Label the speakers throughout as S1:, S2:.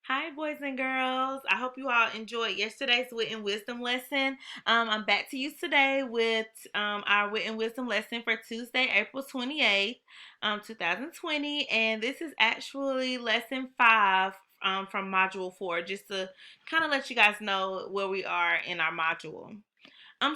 S1: Hi, boys and girls. I hope you all enjoyed yesterday's Wit and Wisdom lesson. I'm back to you today with our Wit and Wisdom lesson for Tuesday, April 28th, 2020. And this is actually lesson 5 from module 4, just to kind of let you guys know where we are in our module.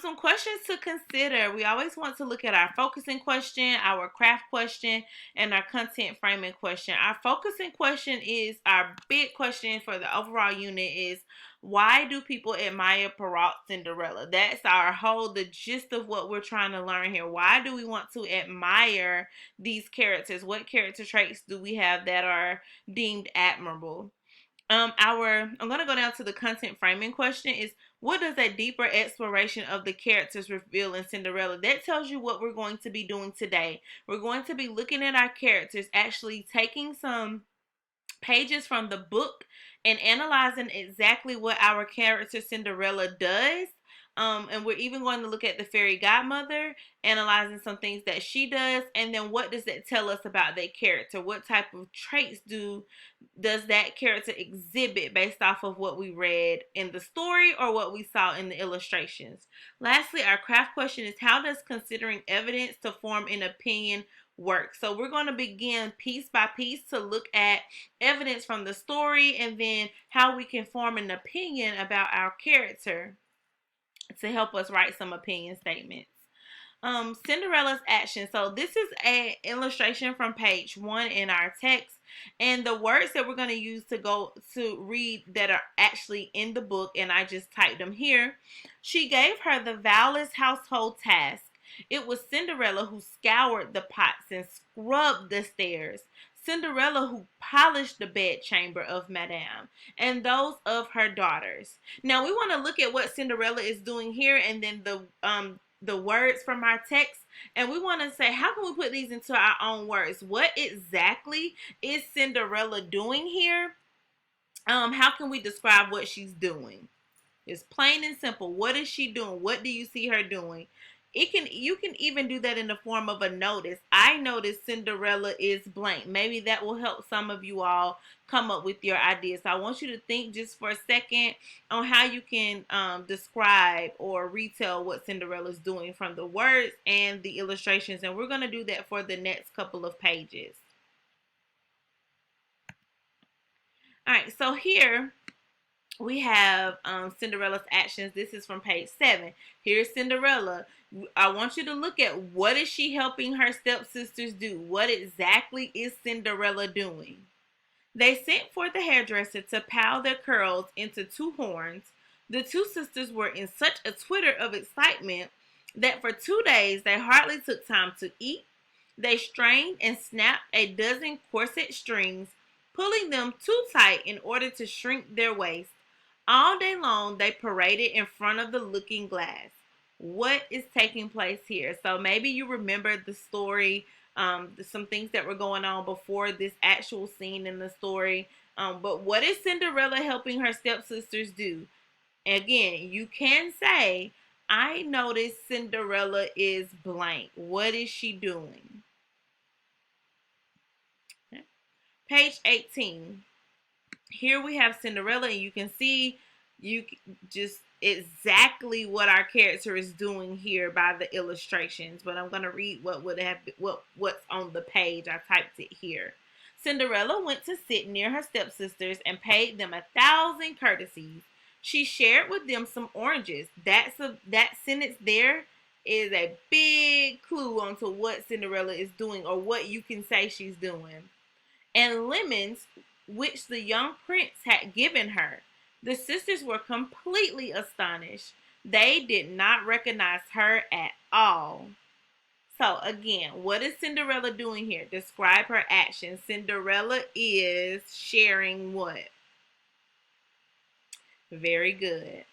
S1: Some questions to consider. We always want to look at our focusing question, our craft question, and our content framing question. Our focusing question is our big question for the overall unit is why do people admire Perrault Cinderella? That's the gist of what we're trying to learn here. Why do we want to admire these characters? What character traits do we have that are deemed admirable? I'm gonna go down to the content framing question is what does a deeper exploration of the characters reveal in Cinderella? That tells you what we're going to be doing today. We're going to be looking at our characters, actually taking some pages from the book and analyzing exactly what our character Cinderella does. And we're even going to look at the fairy godmother, analyzing some things that she does, and then what does that tell us about that character? What type of traits does that character exhibit based off of what we read in the story or what we saw in the illustrations? Lastly, our craft question is how does considering evidence to form an opinion work? So we're going to begin piece by piece to look at evidence from the story and then how we can form an opinion about our character to help us write some opinion statements. Cinderella's action. So this is an illustration from page 1 in our text, and the words that we're going to use to go to read that are actually in the book, and I just typed them here. She gave her the vilest household task. It was Cinderella who scoured the pots and scrubbed the stairs. Cinderella who polished the bedchamber of Madame and those of her daughters. Now we want to look at what Cinderella is doing here, and then the words from our text, and we want to say how can we put these into our own words? What exactly is Cinderella doing here? How can we describe what she's doing? It's plain and simple. What is she doing? What do you see her doing? You can even do that in the form of a notice. I noticed Cinderella is blank. Maybe that will help some of you all come up with your ideas. So I want you to think just for a second on how you can describe or retell what Cinderella is doing from the words and the illustrations. And we're going to do that for the next couple of pages. All right, so here we have Cinderella's actions. This is from page 7. Here's Cinderella. I want you to look at what is she helping her stepsisters do? What exactly is Cinderella doing? They sent for the hairdresser to pile their curls into 2 horns. The 2 sisters were in such a twitter of excitement that for 2 days they hardly took time to eat. They strained and snapped a dozen corset strings, pulling them too tight in order to shrink their waist. All day long, they paraded in front of the looking glass. What is taking place here? So maybe you remember the story, some things that were going on before this actual scene in the story. But what is Cinderella helping her stepsisters do? Again, you can say, I noticed Cinderella is blank. What is she doing? Okay. Page 18. Here we have Cinderella, and you can see just exactly what our character is doing here by the illustrations. But I'm going to read what's on the page. I typed it here. Cinderella went to sit near her stepsisters and paid them 1,000 courtesies. She shared with them some oranges. That sentence there is a big clue onto what Cinderella is doing or what you can say she's doing. And lemons, which the young prince had given her. The sisters were completely astonished. They did not recognize her at all. So again, what is Cinderella doing here? Describe her action. Cinderella is sharing what? Very good.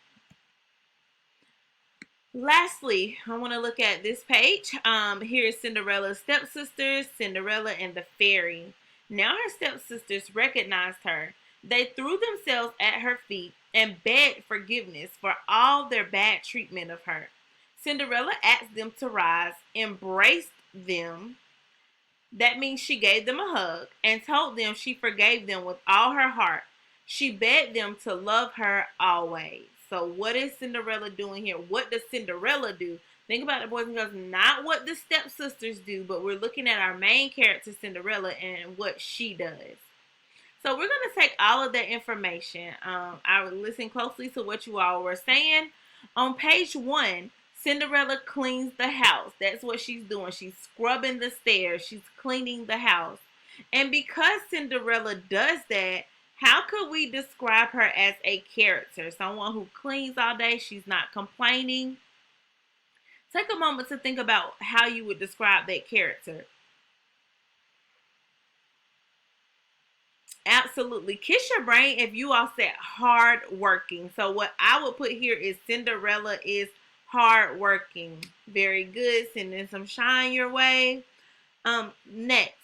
S1: Lastly, I want to look at this page. Here's Cinderella's stepsisters, Cinderella and the fairy. Now her stepsisters recognized her. They threw themselves at her feet and begged forgiveness for all their bad treatment of her. Cinderella asked them to rise, embraced them. That means she gave them a hug and told them she forgave them with all her heart. She begged them to love her always. So what is Cinderella doing here? What does Cinderella do? Think about it, boys and girls, not what the stepsisters do, but we're looking at our main character, Cinderella, and what she does. So we're going to take all of that information. I would listen closely to what you all were saying. On page 1, Cinderella cleans the house. That's what she's doing. She's scrubbing the stairs. She's cleaning the house. And because Cinderella does that, how could we describe her as a character? Someone who cleans all day. She's not complaining. Take a moment to think about how you would describe that character. Absolutely. Kiss your brain if you all said hard working. So what I would put here is Cinderella is hard working. Very good. Sending some shine your way. Next,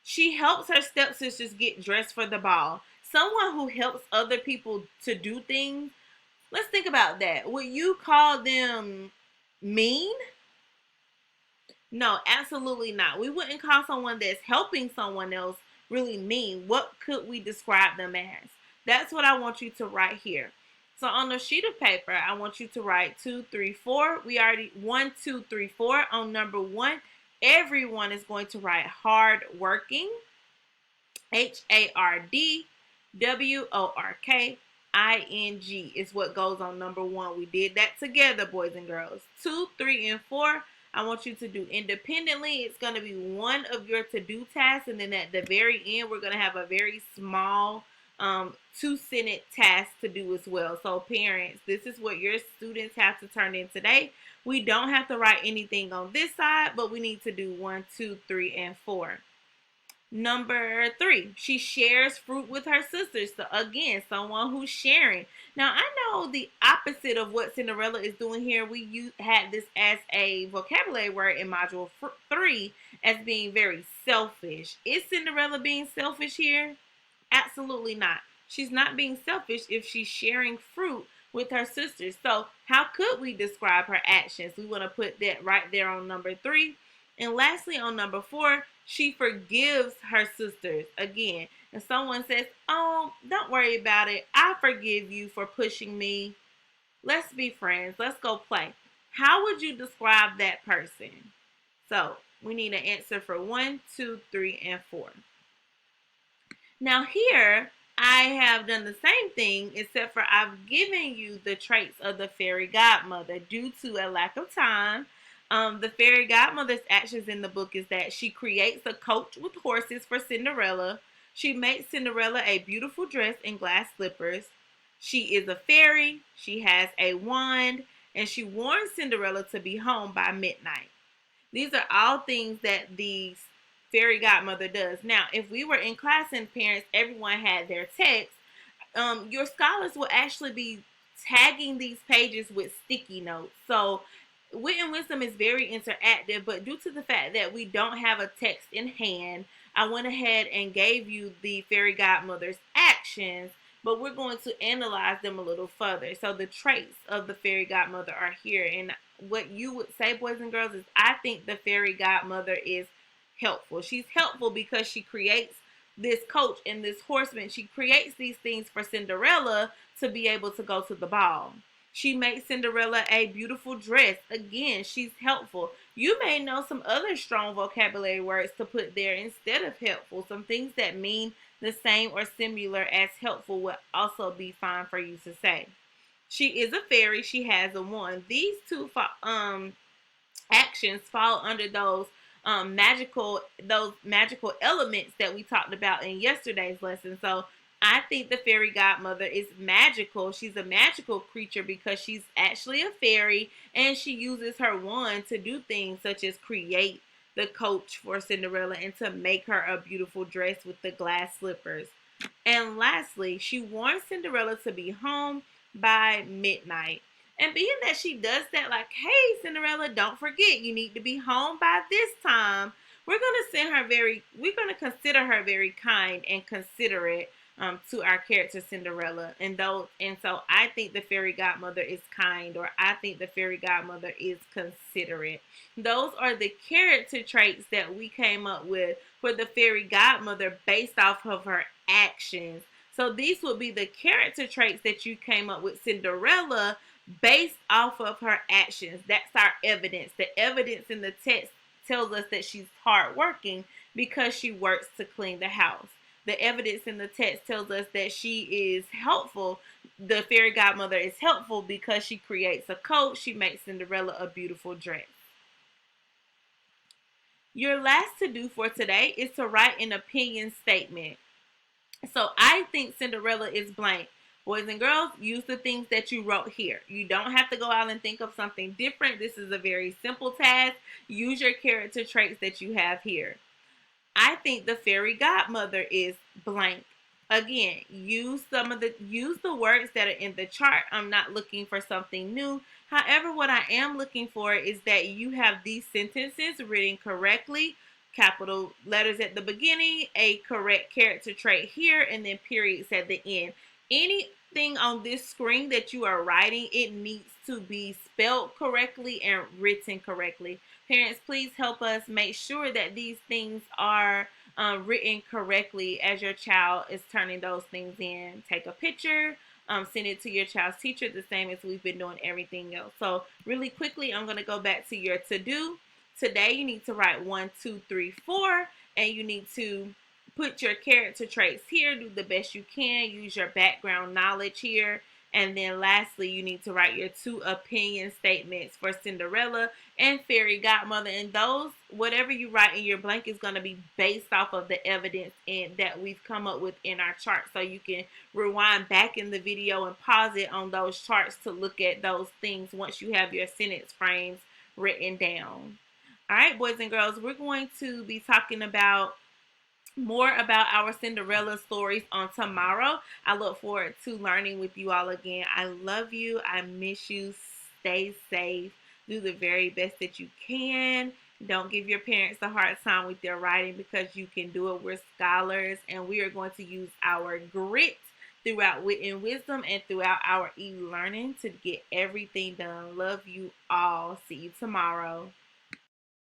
S1: she helps her stepsisters get dressed for the ball. Someone who helps other people to do things. Let's think about that. Would you call them mean? No, absolutely not. We wouldn't call someone that's helping someone else really mean. What could we describe them as? That's what I want you to write here. So on the sheet of paper, I want you to write 2, 3, 4. We already 1, 2, 3, 4. On number 1, everyone is going to write hard working. HARDWORKING is what goes on number 1. We did that together, boys and girls. 2, 3, and 4. I want you to do independently. It's going to be one of your to-do tasks, and then at the very end, we're going to have a very small 2-sentence task to do as well. So parents, this is what your students have to turn in today. We don't have to write anything on this side, but we need to do 1, 2, 3, and 4. Number 3, she shares fruit with her sisters. So again, someone who's sharing. Now, I know the opposite of what Cinderella is doing here. We had this as a vocabulary word in module 3 as being very selfish. Is Cinderella being selfish here? Absolutely not. She's not being selfish if she's sharing fruit with her sisters. So how could we describe her actions? We want to put that right there on number 3. And lastly, on number 4, she forgives her sisters. Again, if someone says, oh, don't worry about it, I forgive you for pushing me. Let's be friends. Let's go play. How would you describe that person? So we need an answer for 1, 2, 3, and 4. Now here, I have done the same thing, except for I've given you the traits of the fairy godmother due to a lack of time. The fairy godmother's actions in the book is that she creates a coach with horses for Cinderella. She makes Cinderella a beautiful dress and glass slippers. She is a fairy. She has a wand, and she warns Cinderella to be home by midnight. These are all things that the fairy godmother does. Now, if we were in class and parents, everyone had their text, your scholars will actually be tagging these pages with sticky notes. So Wit and Wisdom is very interactive, but due to the fact that we don't have a text in hand, I went ahead and gave you the fairy godmother's actions, but we're going to analyze them a little further. So the traits of the fairy godmother are here, and what you would say, boys and girls, is I think the fairy godmother is helpful. She's helpful because she creates this coach and this horseman. She creates these things for Cinderella to be able to go to the ball. She makes Cinderella a beautiful dress. Again, she's helpful. You may know some other strong vocabulary words to put there instead of helpful. Some things that mean the same or similar as helpful would also be fine for you to say. She is a fairy. She has a wand. These two actions fall under those magical elements that we talked about in yesterday's lesson. So I think the fairy godmother is magical. She's a magical creature because she's actually a fairy, and she uses her wand to do things such as create the coach for Cinderella and to make her a beautiful dress with the glass slippers. And lastly, she warns Cinderella to be home by midnight. And being that she does that, like, hey, Cinderella, don't forget, you need to be home by this time. We're going to consider her very kind and considerate to our character Cinderella. And so I think the fairy godmother is kind, or I think the fairy godmother is considerate. Those are the character traits that we came up with for the fairy godmother based off of her actions. So these would be the character traits that you came up with Cinderella based off of her actions. That's our evidence. The evidence in the text tells us that she's hardworking because she works to clean the house. The evidence in the text tells us that she is helpful. The fairy godmother is helpful because she creates a coat. She makes Cinderella a beautiful dress. Your last to do for today is to write an opinion statement. So I think Cinderella is blank. Boys and girls, use the things that you wrote here. You don't have to go out and think of something different. This is a very simple task. Use your character traits that you have here. I think the fairy godmother is blank. Again, use the words that are in the chart. I'm not looking for something new. However, what I am looking for is that you have these sentences written correctly, capital letters at the beginning, a correct character trait here, and then periods at the end. Anything on this screen that you are writing, it needs to be spelled correctly and written correctly. Parents, please help us make sure that these things are written correctly as your child is turning those things in. Take a picture, send it to your child's teacher, the same as we've been doing everything else. So really quickly, I'm going to go back to your to-do. Today, you need to write 1, 2, 3, 4, and you need to put your character traits here. Do the best you can. Use your background knowledge here. And then lastly, you need to write your 2 opinion statements for Cinderella and Fairy Godmother. And those, whatever you write in your blank is going to be based off of the evidence that we've come up with in our chart. So you can rewind back in the video and pause it on those charts to look at those things once you have your sentence frames written down. All right, boys and girls, we're going to be talking about more about our Cinderella stories on tomorrow. I look forward to learning with you all again. I love you. I miss you. Stay safe. Do the very best that you can. Don't give your parents a hard time with their writing because you can do it. We're scholars and we are going to use our grit throughout Wit and Wisdom and throughout our e-learning to get everything done. Love you all. See you tomorrow.